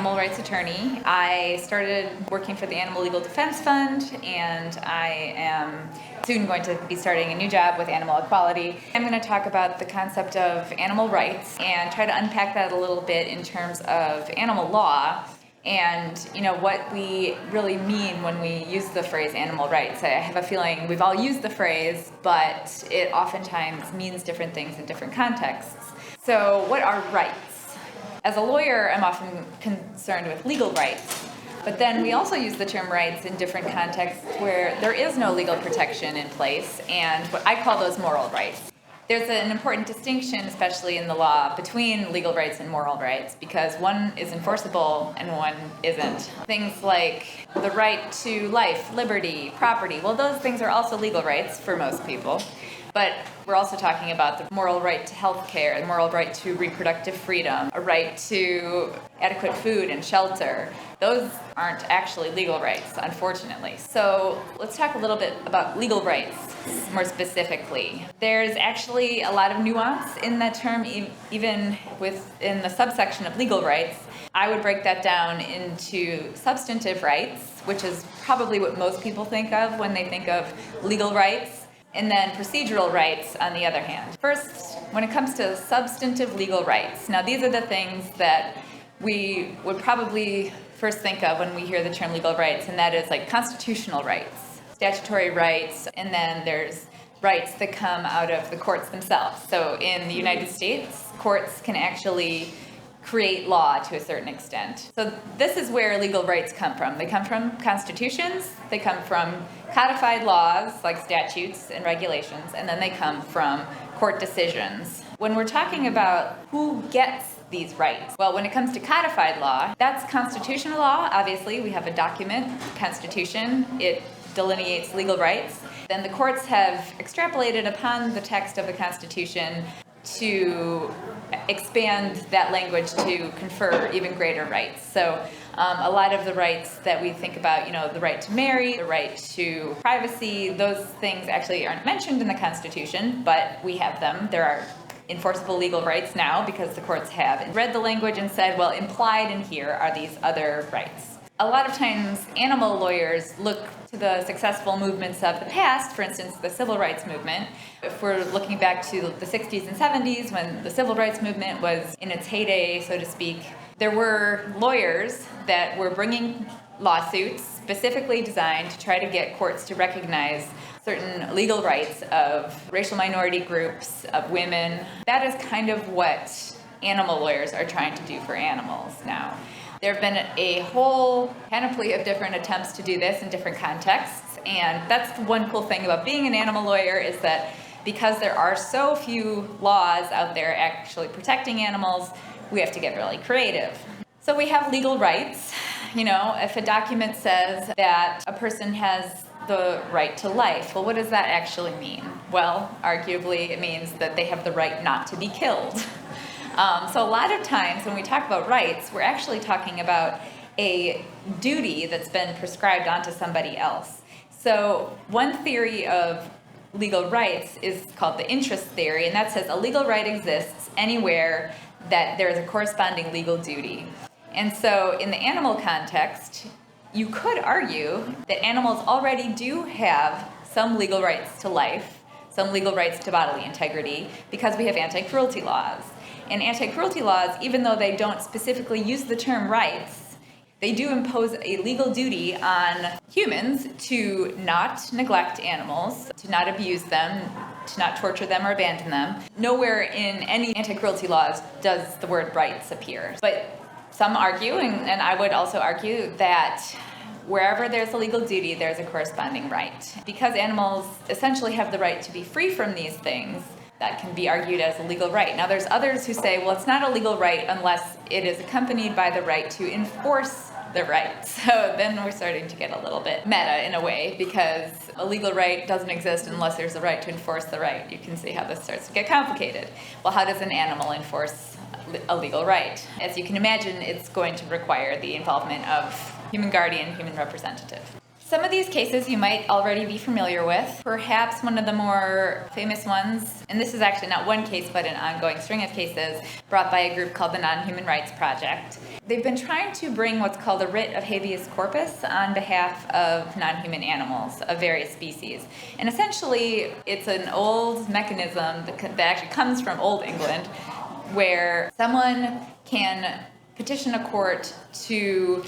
animal rights attorney. I started working for the Animal Legal Defense Fund, and I am soon going to be starting a new job with animal equality. I'm going to talk about the concept of animal rights and try to unpack that a little bit in terms of animal law and what we really mean when we use the phrase animal rights. I have a feeling we've all used the phrase, but it oftentimes means different things in different contexts. So what are rights? As a lawyer, I'm often concerned with legal rights, but then we also use the term rights in different contexts where there is no legal protection in place, and what I call those moral rights. There's an important distinction, especially in the law, between legal rights and moral rights, because one is enforceable and one isn't. Things like the right to life, liberty, property, well, those things are also legal rights for most people. But we're also talking about the moral right to health care, the moral right to reproductive freedom, a right to adequate food and shelter. Those aren't actually legal rights, unfortunately. So let's talk a little bit about legal rights more specifically. There's actually a lot of nuance in that term, even within the subsection of legal rights. I would break that down into substantive rights, which is probably what most people think of when they think of legal rights, and then procedural rights on the other hand. First, when it comes to substantive legal rights, now these are the things that we would probably first think of when we hear the term legal rights, and that is like constitutional rights, statutory rights, and then there's rights that come out of the courts themselves. So in the United States, courts can actually create law to a certain extent. So this is where legal rights come from. They come from constitutions, they come from codified laws like statutes and regulations, and then they come from court decisions. When we're talking about who gets these rights, well, when it comes to codified law, that's constitutional law. Obviously, we have a document, Constitution. It delineates legal rights. Then the courts have extrapolated upon the text of the Constitution to expand that language to confer even greater rights. So a lot of the rights that we think about, the right to marry, the right to privacy, those things actually aren't mentioned in the Constitution, but we have them. There are enforceable legal rights now because the courts have read the language and said, well, implied in here are these other rights. A lot of times, animal lawyers look to the successful movements of the past, for instance, the civil rights movement. If we're looking back to the 60s and 70s, when the civil rights movement was in its heyday, so to speak, there were lawyers that were bringing lawsuits specifically designed to try to get courts to recognize certain legal rights of racial minority groups, of women. That is kind of what animal lawyers are trying to do for animals now. There have been a whole panoply of different attempts to do this in different contexts, and that's the one cool thing about being an animal lawyer is that because there are so few laws out there actually protecting animals, we have to get really creative. So we have legal rights. If a document says that a person has the right to life, well, what does that actually mean? Well, arguably it means that they have the right not to be killed. So a lot of times when we talk about rights, we're actually talking about a duty that's been prescribed onto somebody else. So one theory of legal rights is called the interest theory, and that says a legal right exists anywhere that there is a corresponding legal duty. And so in the animal context, you could argue that animals already do have some legal rights to life, some legal rights to bodily integrity, because we have anti-cruelty laws. And anti-cruelty laws, even though they don't specifically use the term rights, they do impose a legal duty on humans to not neglect animals, to not abuse them, to not torture them or abandon them. Nowhere in any anti-cruelty laws does the word rights appear. But some argue, and I would also argue, that wherever there's a legal duty, there's a corresponding right. Because animals essentially have the right to be free from these things, that can be argued as a legal right. Now, there's others who say, well, it's not a legal right unless it is accompanied by the right to enforce the right. So then we're starting to get a little bit meta in a way, because a legal right doesn't exist unless there's a right to enforce the right. You can see how this starts to get complicated. Well, how does an animal enforce a legal right? As you can imagine, it's going to require the involvement of human guardian, human representative. Some of these cases you might already be familiar with. Perhaps one of the more famous ones, and this is actually not one case, but an ongoing string of cases brought by a group called the Nonhuman Rights Project. They've been trying to bring what's called a writ of Habeas Corpus on behalf of non-human animals of various species. And essentially, it's an old mechanism that actually comes from Old England, where someone can petition a court to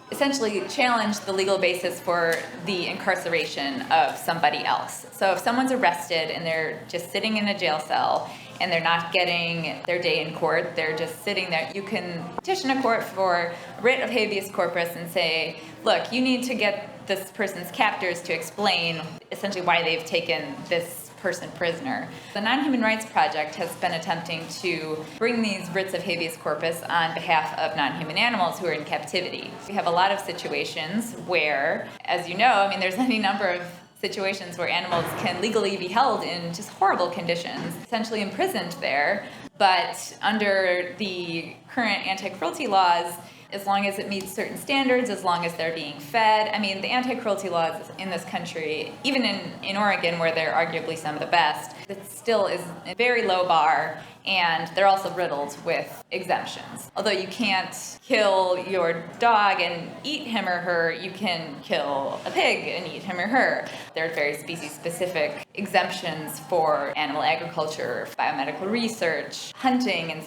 essentially challenge the legal basis for the incarceration of somebody else. So if someone's arrested and they're just sitting in a jail cell and they're not getting their day in court, they're just sitting there, you can petition a court for a writ of habeas corpus and say, look, you need to get this person's captors to explain essentially why they've taken this person prisoner. The Nonhuman Rights Project has been attempting to bring these writs of habeas corpus on behalf of non-human animals who are in captivity. We have a lot of situations where, as you know, there's any number of situations where animals can legally be held in just horrible conditions, essentially imprisoned there, but under the current anti-cruelty laws, as long as it meets certain standards, as long as they're being fed. The anti-cruelty laws in this country, even in Oregon, where they're arguably some of the best, it still is a very low bar, and they're also riddled with exemptions. Although you can't kill your dog and eat him or her, you can kill a pig and eat him or her. There are very species-specific exemptions for animal agriculture, biomedical research, hunting, and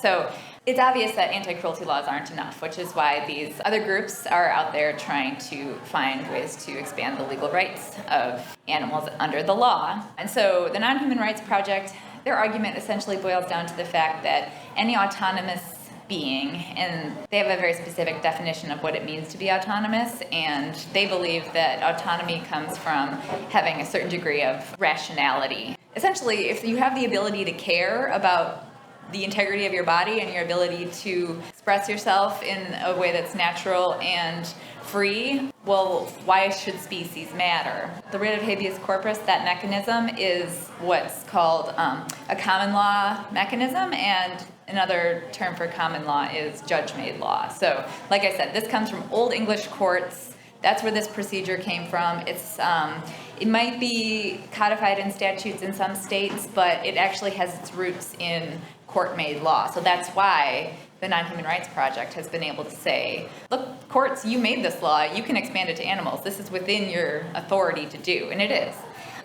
so it's obvious that anti-cruelty laws aren't enough, which is why these other groups are out there trying to find ways to expand the legal rights of animals under the law. And so the Nonhuman Rights Project, their argument essentially boils down to the fact that any autonomous being, and they have a very specific definition of what it means to be autonomous, and they believe that autonomy comes from having a certain degree of rationality. Essentially, if you have the ability to care about the integrity of your body and your ability to express yourself in a way that's natural and free, well, why should species matter? The writ of habeas corpus, that mechanism, is what's called a common law mechanism, and another term for common law is judge-made law. So, like I said, this comes from Old English courts. That's where this procedure came from. It might be codified in statutes in some states, but it actually has its roots in court-made law. So that's why the Nonhuman Rights Project has been able to say, look, courts, you made this law, you can expand it to animals. This is within your authority to do, and it is.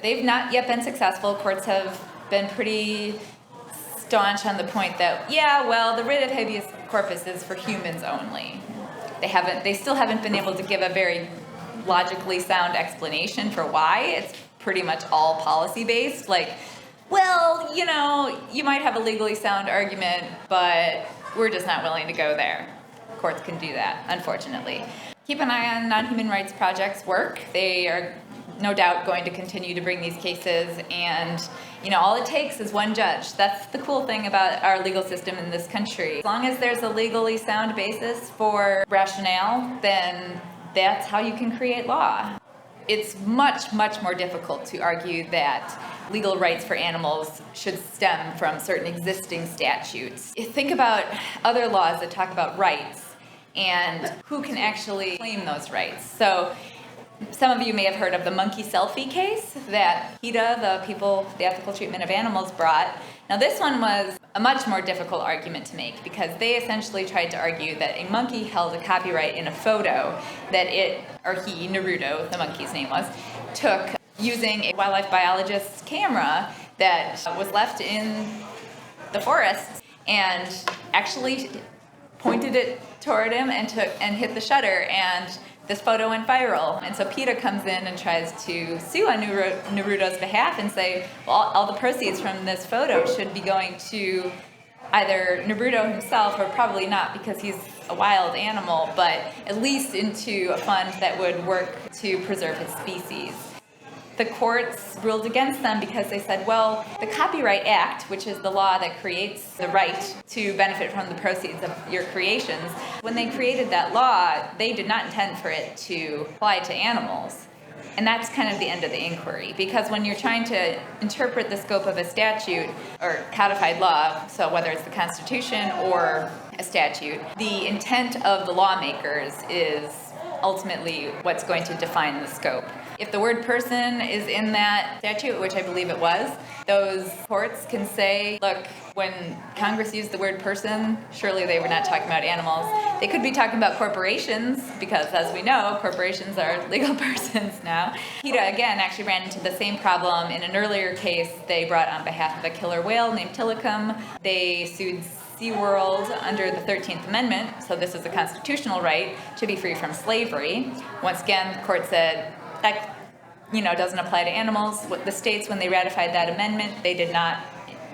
They've not yet been successful. Courts have been pretty staunch on the point that, the writ of habeas corpus is for humans only. They still haven't been able to give a very logically sound explanation for why. It's pretty much all policy-based, you might have a legally sound argument, but we're just not willing to go there. Courts can do that, unfortunately. Keep an eye on Nonhuman Rights Project's work. They are no doubt going to continue to bring these cases, and all it takes is one judge. That's the cool thing about our legal system in this country. As long as there's a legally sound basis for rationale, then that's how you can create law. It's much, much more difficult to argue that legal rights for animals should stem from certain existing statutes. Think about other laws that talk about rights and who can actually claim those rights. So some of you may have heard of the monkey Selfie case that PETA, the Ethical Treatment of Animals, brought. Now this one was a much more difficult argument to make because they essentially tried to argue that a monkey held a copyright in a photo that he, Naruto, the monkey's name was, took using a wildlife biologist's camera that was left in the forest and actually pointed it toward him and hit the shutter, and this photo went viral. And so PETA comes in and tries to sue on Naruto's behalf and say, well, all the proceeds from this photo should be going to either Naruto himself, or probably not because he's a wild animal, but at least into a fund that would work to preserve his species. The courts ruled against them because they said, well, the Copyright Act, which is the law that creates the right to benefit from the proceeds of your creations, when they created that law, they did not intend for it to apply to animals. And that's kind of the end of the inquiry, because when you're trying to interpret the scope of a statute or codified law, so whether it's the Constitution or a statute, the intent of the lawmakers is ultimately what's going to define the scope. If the word person is in that statute, which I believe it was, those courts can say, look, when Congress used the word person, surely they were not talking about animals. They could be talking about corporations, because as we know, corporations are legal persons now. PETA, again, actually ran into the same problem in an earlier case they brought on behalf of a killer whale named Tilikum. They sued SeaWorld under the 13th Amendment, so this is a constitutional right to be free from slavery. Once again, the court said that doesn't apply to animals. The states, when they ratified that amendment, they did not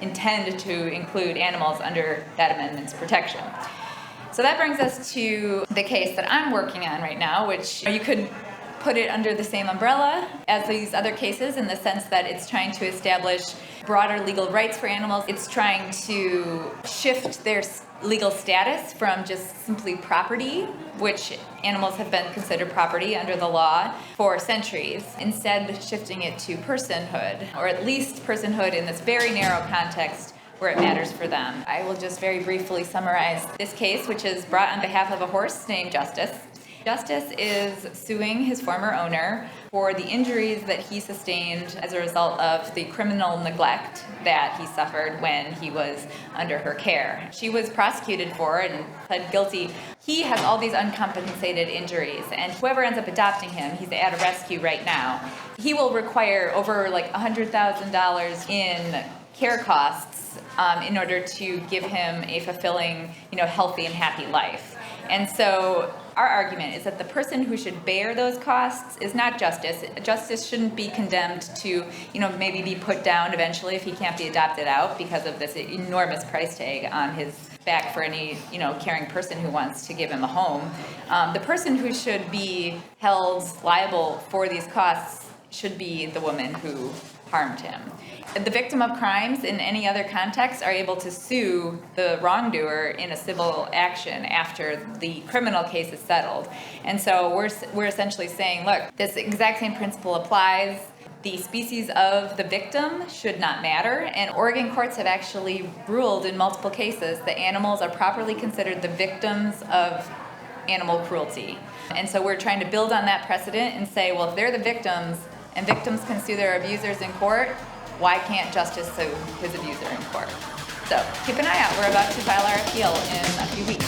intend to include animals under that amendment's protection. So that brings us to the case that I'm working on right now, which you could put it under the same umbrella as these other cases in the sense that it's trying to establish broader legal rights for animals. It's trying to shift their legal status from just simply property, which animals have been considered property under the law for centuries, instead shifting it to personhood, or at least personhood in this very narrow context where it matters for them. I will just very briefly summarize this case, which is brought on behalf of a horse named Justice. Justice is suing his former owner for the injuries that he sustained as a result of the criminal neglect that he suffered when he was under her care. She was prosecuted for and pled guilty. He has all these uncompensated injuries, and whoever ends up adopting him, he's at a rescue right now, he will require over $100,000 in care costs in order to give him a fulfilling, healthy and happy life. And so our argument is that the person who should bear those costs is not Justice. Justice shouldn't be condemned to, maybe be put down eventually if he can't be adopted out because of this enormous price tag on his back for any, caring person who wants to give him a home. The person who should be held liable for these costs should be the woman who harmed him. The victim of crimes in any other context are able to sue the wrongdoer in a civil action after the criminal case is settled. And so we're essentially saying, look, this exact same principle applies. The species of the victim should not matter, and Oregon courts have actually ruled in multiple cases that animals are properly considered the victims of animal cruelty. And so we're trying to build on that precedent and say, well, if they're the victims and victims can sue their abusers in court, why can't Justice sue his abuser in court? So keep an eye out. We're about to file our appeal in a few weeks.